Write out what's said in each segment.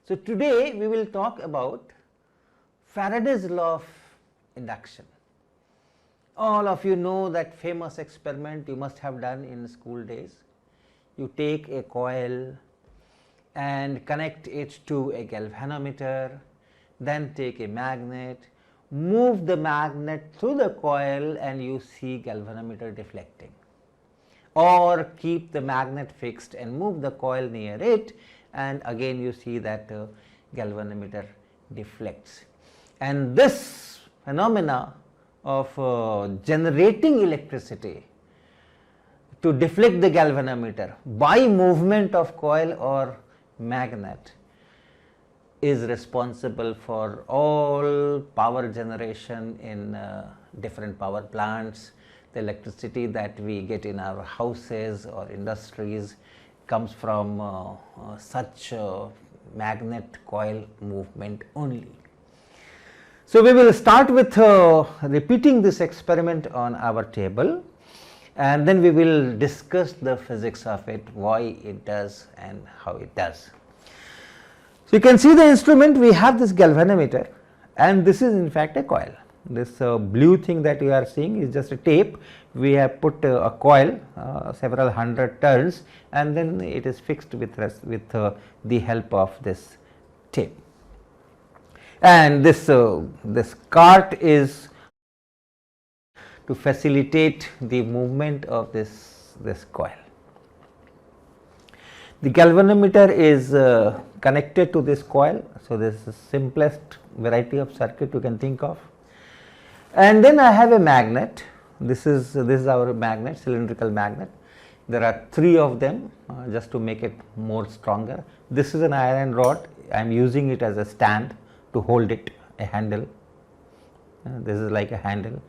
So, today we will talk about Faraday's law of induction. All of you know that famous experiment you must have done in school days. You take a coil and connect it to a galvanometer, then take a magnet, move the magnet through the coil and you see galvanometer deflecting, or keep the magnet fixed and move the coil near it and again you see that galvanometer deflects. And this phenomena of generating electricity to deflect the galvanometer by movement of coil or magnet is responsible for all power generation in different power plants. The electricity that we get in our houses or industries comes from such magnet coil movement only. So, we will start with repeating this experiment on our table and then we will discuss the physics of it, why it does and how it does. So, you can see the instrument, we have this galvanometer and this is in fact a coil. This blue thing that you are seeing is just a tape. We have put a coil, several hundred turns, and then it is fixed with the help of this tape. And this cart is to facilitate the movement of this coil. The galvanometer is connected to this coil. So, this is the simplest variety of circuit you can think of. And then I have a magnet. This is our magnet, cylindrical magnet. There are 3 of them just to make it more stronger. This is an iron rod. I am using it as a stand to hold it, a handle. This is like a handle.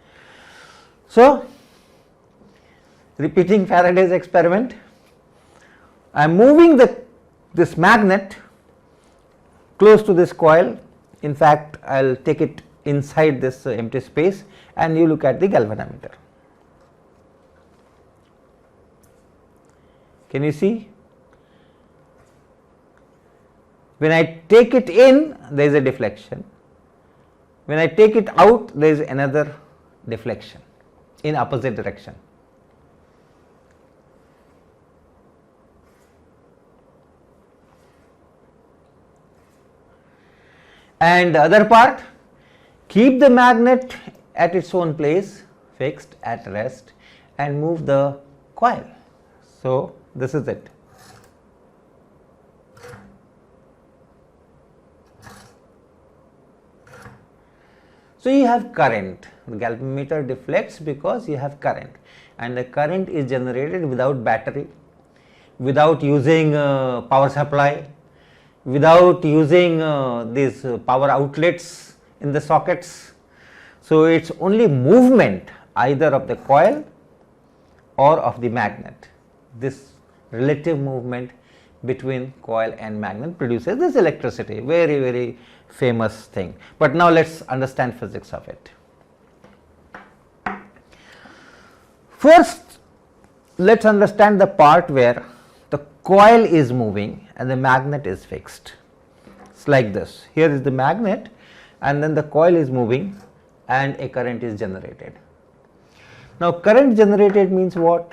So, repeating Faraday's experiment, I am moving this magnet close to this coil. In fact, I will take it inside this empty space and you look at the galvanometer. Can you see? When I take it in, there is a deflection. When I take it out, there is another deflection in opposite direction. And the other part, keep the magnet at its own place, fixed at rest, and move the coil. So, this is it. So, you have current. The galvanometer deflects because you have current, and the current is generated without battery, without using power supply, without using these power outlets in the sockets. So, it is only movement either of the coil or of the magnet. This relative movement between coil and magnet produces this electricity, very famous thing. But now let us understand physics of it. First, let us understand the part where the coil is moving and the magnet is fixed. It is like this. Here is the magnet and then the coil is moving and a current is generated. Now, current generated means what?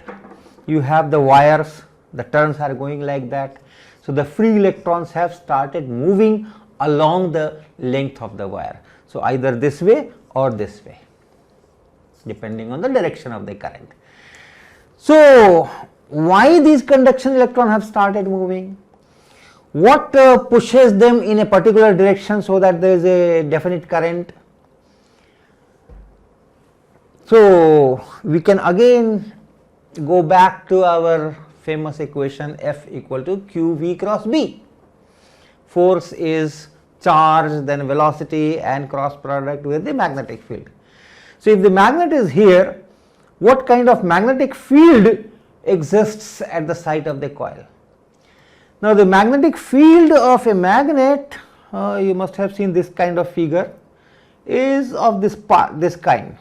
You have the wires, the turns are going like that. So, the free electrons have started moving along the length of the wire. So, either this way or this way, depending on the direction of the current. So, why these conduction electrons have started moving? What pushes them in a particular direction so that there is a definite current? So, we can again go back to our famous equation F equal to QV cross B. Force is charge, then velocity and cross product with the magnetic field. So, if the magnet is here, what kind of magnetic field exists at the site of the coil? Now, the magnetic field of a magnet, you must have seen this kind of figure, is of this kind.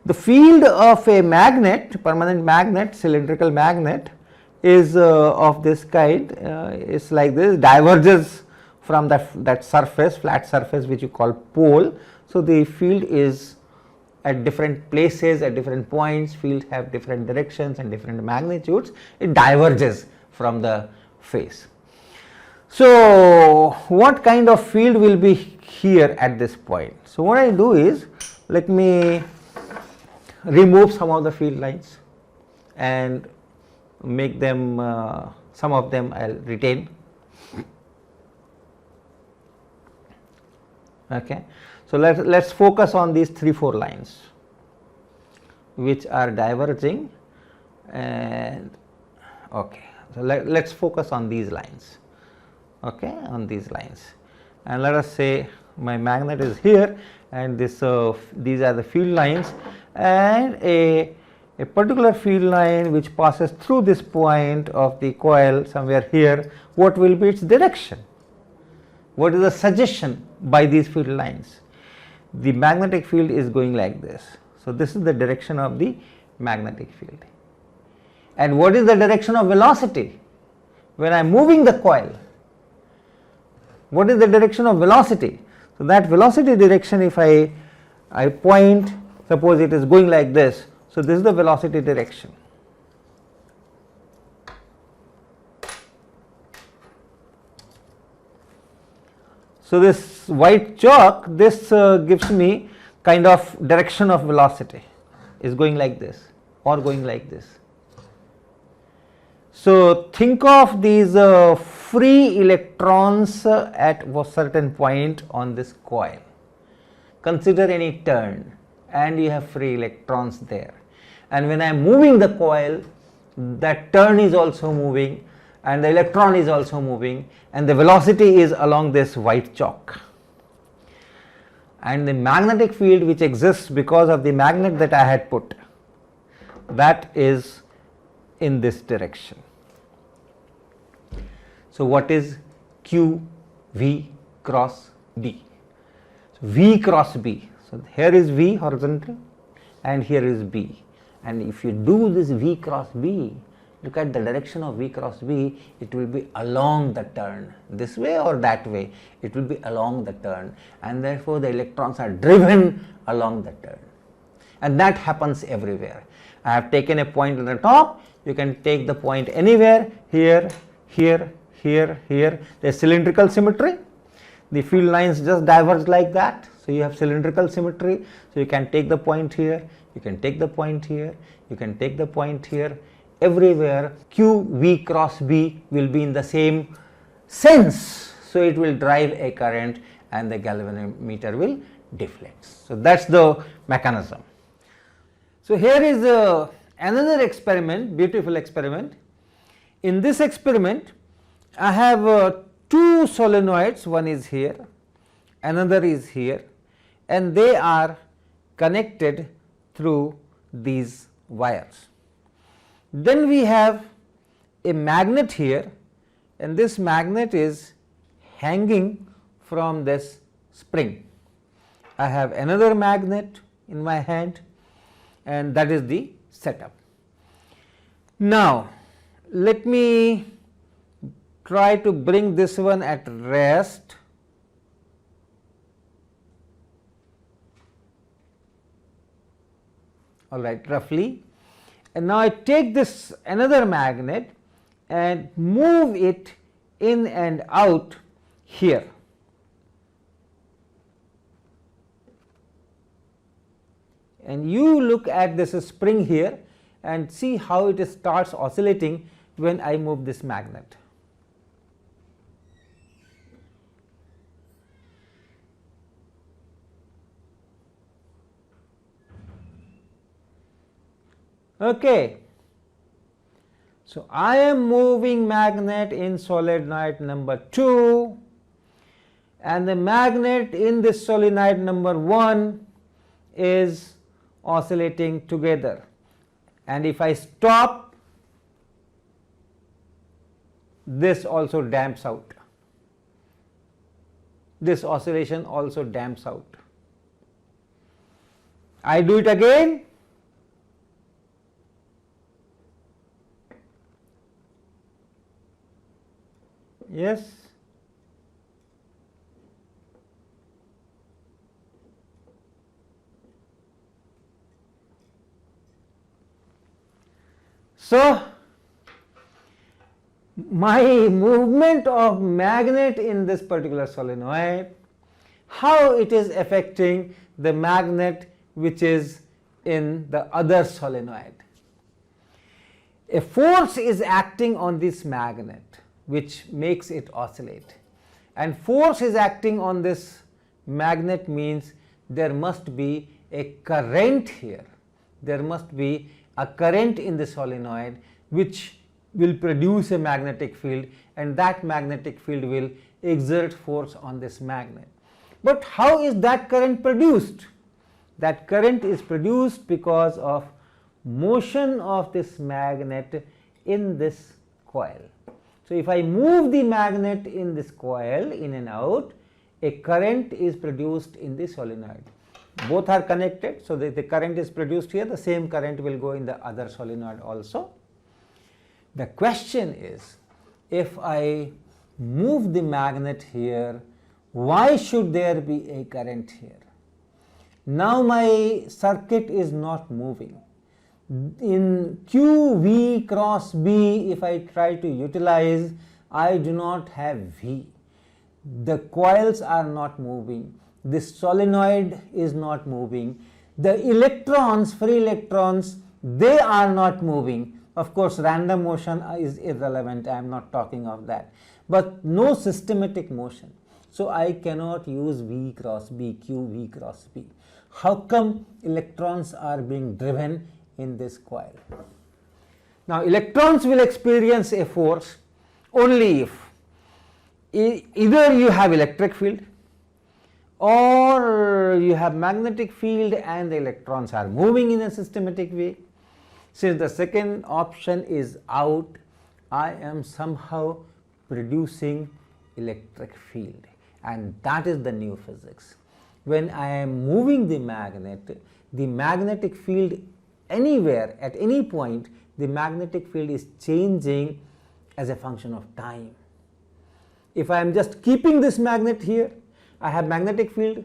The field of a magnet, permanent magnet, cylindrical magnet, is of this kind, is like this, diverges from that surface, flat surface which you call pole. So, the field is at different places, at different points, fields have different directions and different magnitudes, it diverges from the face. So, what kind of field will be here at this point? So, what I do is, let me remove some of the field lines and make them, some of them I will retain. Okay. So, let us focus on these 3-4 lines which are diverging, and okay. So, let us focus on these lines, okay, on these lines, and let us say my magnet is here, and this these are the field lines, and a particular field line which passes through this point of the coil somewhere here, what will be its direction? What is the suggestion by these field lines? The magnetic field is going like this. So, this is the direction of the magnetic field. And what is the direction of velocity? When I am moving the coil, what is the direction of velocity? So, that velocity direction, if I point, suppose it is going like this. So, this is the velocity direction. So, this white chalk, this gives me kind of direction of velocity, is going like this or going like this. So, think of these free electrons at a certain point on this coil. Consider any turn and you have free electrons there, and when I am moving the coil, that turn is also moving and the electron is also moving, and the velocity is along this white chalk, and the magnetic field which exists because of the magnet that I had put, that is in this direction. So, what is Q V cross B? So, V cross B. So, here is V horizontal and here is B, and if you do this V cross B, look at the direction of V cross B, it will be along the turn, this way or that way, it will be along the turn, and therefore, the electrons are driven along the turn, and that happens everywhere. I have taken a point at the top, you can take the point anywhere, here, here, here, here, there is cylindrical symmetry, the field lines just diverge like that. So, you have cylindrical symmetry, so you can take the point here, you can take the point here, you can take the point here, everywhere Q V cross B will be in the same sense. So, it will drive a current and the galvanometer will deflect. So, that is the mechanism. So, here is another experiment, beautiful experiment. In this experiment, I have 2 solenoids, one is here, another is here, and they are connected through these wires. Then we have a magnet here, and this magnet is hanging from this spring. I have another magnet in my hand, and that is the setup. Now, let me try to bring this one at rest. All right, roughly. And now I take this another magnet and move it in and out here. And you look at this spring here and see how it starts oscillating when I move this magnet. Okay. So, I am moving magnet in solenoid number 2, and the magnet in this solenoid number 1 is oscillating together, and if I stop, this also damps out, this oscillation also damps out. I do it again. Yes. So, my movement of magnet in this particular solenoid, how it is affecting the magnet which is in the other solenoid. A force is acting on this magnet which makes it oscillate, and force is acting on this magnet means there must be a current here. There must be a current in the solenoid which will produce a magnetic field, and that magnetic field will exert force on this magnet. But how is that current produced? That current is produced because of motion of this magnet in this coil. So, if I move the magnet in this coil in and out, a current is produced in the solenoid. Both are connected, so the current is produced here, the same current will go in the other solenoid also. The question is, if I move the magnet here, why should there be a current here? Now my circuit is not moving. In Q V cross B, if I try to utilize, I do not have V. The coils are not moving. This solenoid is not moving. The electrons, free electrons, they are not moving. Of course, random motion is irrelevant, I am not talking of that, but no systematic motion. So, I cannot use V cross B, Q V cross B. How come electrons are being driven in this coil? Now, electrons will experience a force only if either you have electric field or you have magnetic field and the electrons are moving in a systematic way. Since the second option is out, I am somehow producing electric field, and that is the new physics. When I am moving the magnetic field anywhere at any point, the magnetic field is changing as a function of time. If I am just keeping this magnet here, I have magnetic field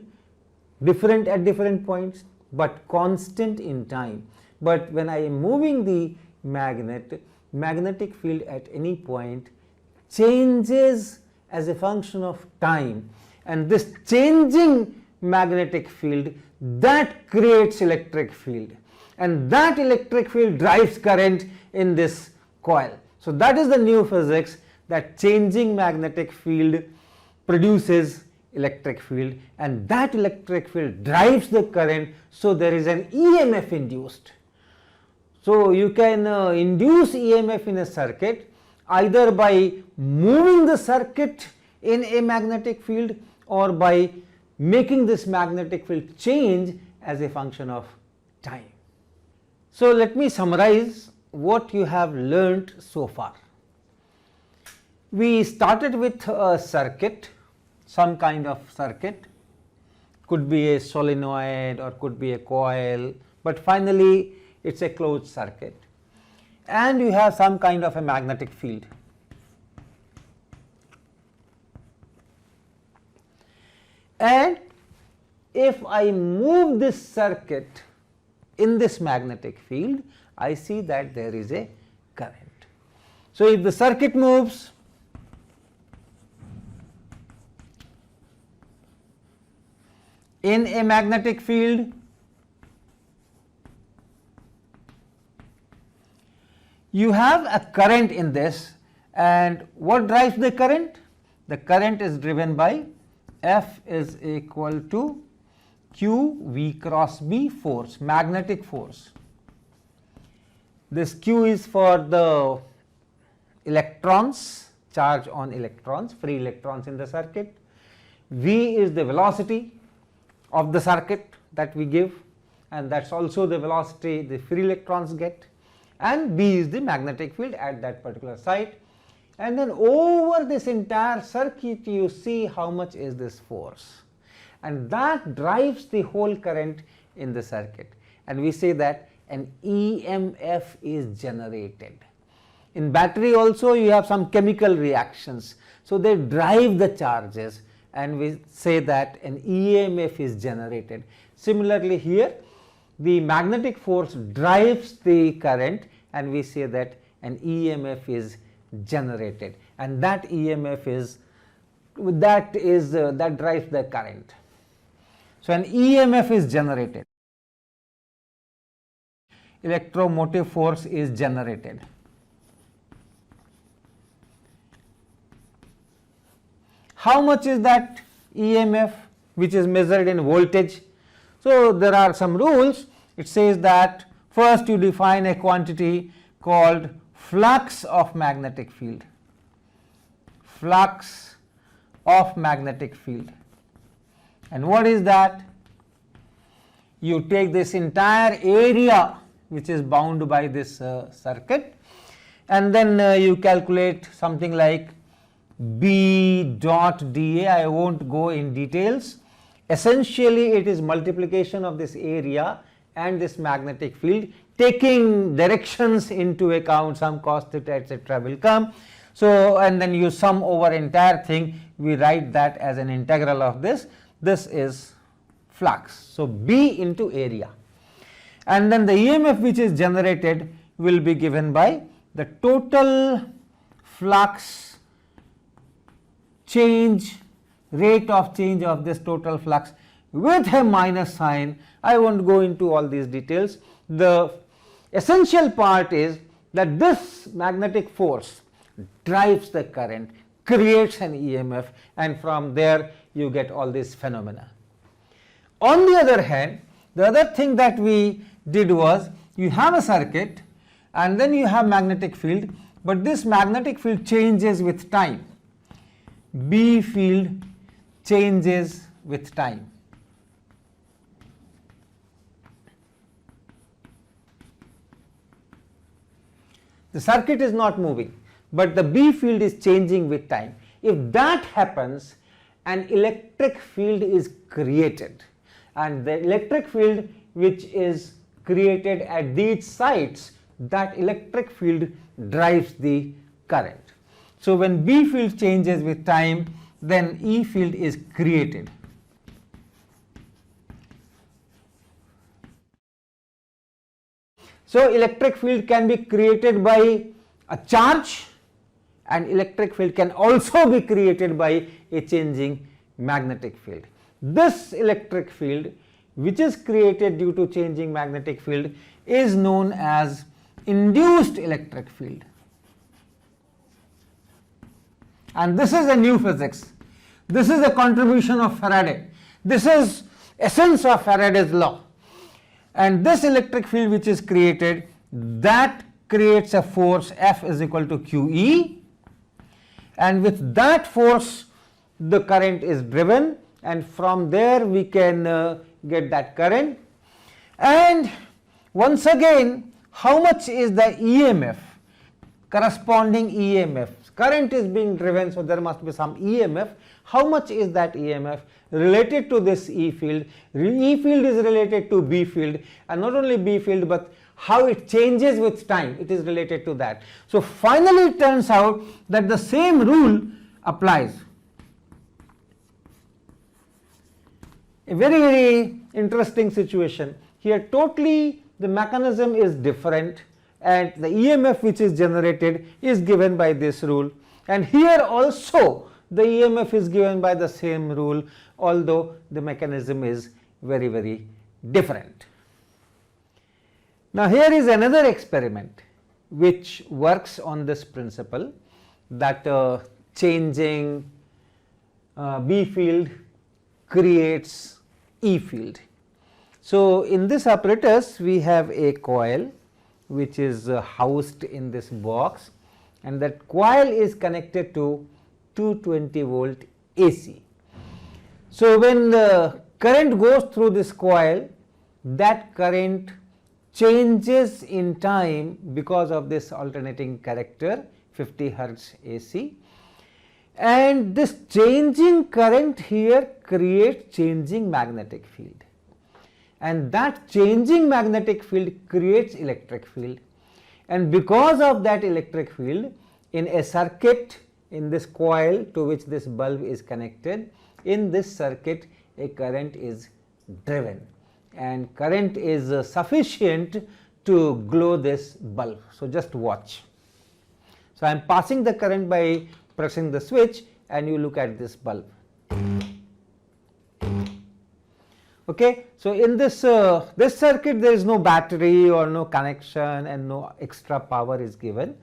different at different points but constant in time. But when I am moving the magnetic field at any point changes as a function of time, and this changing magnetic field, that creates electric field, and that electric field drives current in this coil. So, that is the new physics, that changing magnetic field produces electric field, and that electric field drives the current. So, there is an EMF induced. So, you can induce EMF in a circuit either by moving the circuit in a magnetic field or by making this magnetic field change as a function of time. So, let me summarize what you have learnt so far. We started with a circuit, some kind of circuit, could be a solenoid or could be a coil, but finally it is a closed circuit, and you have some kind of a magnetic field. And if I move this circuit in this magnetic field, I see that there is a current. So, if the circuit moves, in a magnetic field, you have a current in this, and what drives the current? The current is driven by F is equal to Q V cross B force, magnetic force. This Q is for the electrons, charge on electrons, free electrons in the circuit. V is the velocity of the circuit that we give, and that is also the velocity the free electrons get, and B is the magnetic field at that particular site. And then over this entire circuit you see how much is this force, and that drives the whole current in the circuit, and we say that an EMF is generated. In battery also you have some chemical reactions. So, they drive the charges and we say that an EMF is generated. Similarly, here the magnetic force drives the current and we say that an EMF is generated, and that EMF is that drives the current. So, an EMF is generated, electromotive force is generated. How much is that EMF, which is measured in voltage? So, there are some rules. It says that first you define a quantity called flux of magnetic field, flux of magnetic field. And what is that? You take this entire area which is bound by this circuit, and then you calculate something like B dot dA. I won't go in details. Essentially, it is multiplication of this area and this magnetic field, taking directions into account, some cos theta etc. will come. So, and then you sum over entire thing, we write that as an integral of this. This is flux. So, B into area, and then the EMF which is generated will be given by the total flux change, rate of change of this total flux with a minus sign. I won't go into all these details. The essential part is that this magnetic force drives the current, creates an EMF, and from there you get all these phenomena. On the other hand, the other thing that we did was, you have a circuit and then you have magnetic field, but this magnetic field changes with time. B field changes with time. The circuit is not moving, but the B field is changing with time. If that happens, an electric field is created, and the electric field which is created at these sites, that electric field drives the current. So, when B field changes with time, then E field is created. So, electric field can be created by a charge, and electric field can also be created by a changing magnetic field. This electric field which is created due to changing magnetic field is known as induced electric field, and this is a new physics. This is a contribution of Faraday. This is essence of Faraday's law. And this electric field which is created, that creates a force F is equal to QE, and with that force the current is driven, and from there we can get that current. And once again, how much is the EMF, corresponding EMF? Current is being driven, so there must be some EMF. How much is that EMF related to this E field? E field is related to B field, and not only B field but how it changes with time, it is related to that. So, finally it turns out that the same rule applies. A very, very interesting situation. Here totally the mechanism is different, and the EMF which is generated is given by this rule, and here also the EMF is given by the same rule, although the mechanism is very, very different. Now, here is another experiment which works on this principle, that changing B field creates E field. So, in this apparatus we have a coil which is housed in this box, and that coil is connected to 220 volt AC. So, when the current goes through this coil, that current changes in time because of this alternating character 50 hertz AC, and this changing current here creates changing magnetic field, and that changing magnetic field creates electric field, and because of that electric field in a circuit in this coil to which this bulb is connected, in this circuit a current is driven, and current is sufficient to glow this bulb. So, just watch. So, I am passing the current by pressing the switch, and you look at this bulb. Okay. So, in this this circuit there is no battery or no connection and no extra power is given.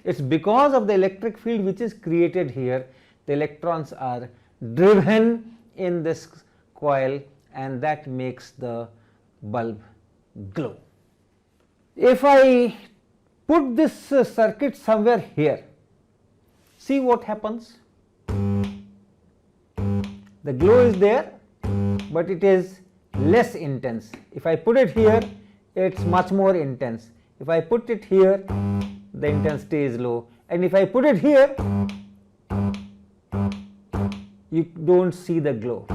It is because of the electric field which is created here, the electrons are driven in this coil, and that makes the bulb glow. If I put this circuit somewhere here, see what happens. The glow is there, but it is less intense. If I put it here, it is much more intense. If I put it here, the intensity is low, and if I put it here, you do not see the glow.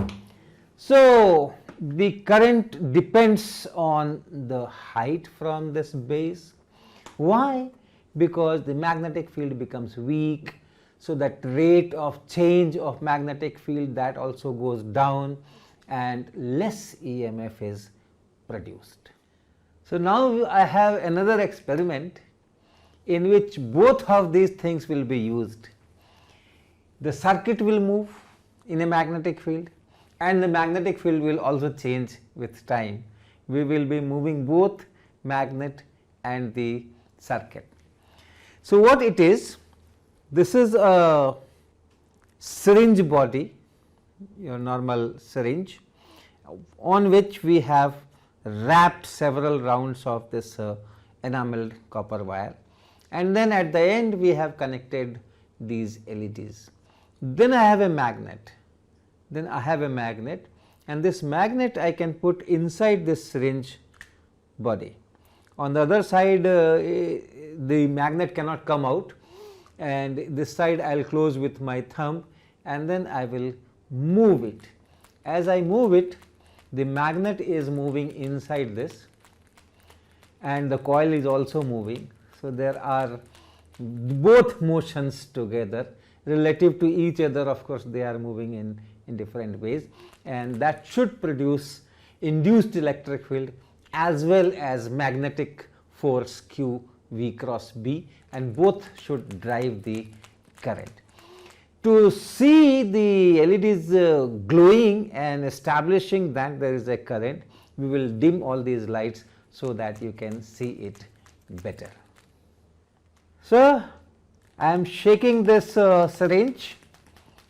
So, the current depends on the height from this base. Why? Because the magnetic field becomes weak, so that rate of change of magnetic field, that also goes down, and less EMF is produced. So, now I have another experiment in which both of these things will be used. The circuit will move in a magnetic field, and the magnetic field will also change with time. We will be moving both magnet and the circuit. So, what it is? This is a syringe body, your normal syringe, on which we have wrapped several rounds of this enameled copper wire, and then at the end we have connected these LEDs. Then I have a magnet. And this magnet I can put inside this syringe body. On the other side, the magnet cannot come out, and this side I will close with my thumb, and then I will move it. As I move it, the magnet is moving inside this, and the coil is also moving. So, there are both motions together relative to each other. Of course, they are moving in different ways, and that should produce induced electric field as well as magnetic force Q V cross B, and both should drive the current. To see the LEDs glowing and establishing that there is a current, we will dim all these lights so that you can see it better. So, I am shaking this syringe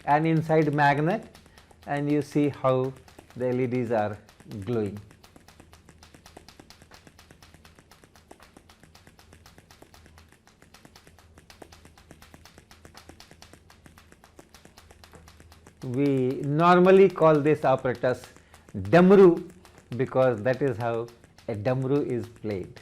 and inside magnet, and you see how the LEDs are glowing. We normally call this apparatus Damru, because that is how a Damru is played.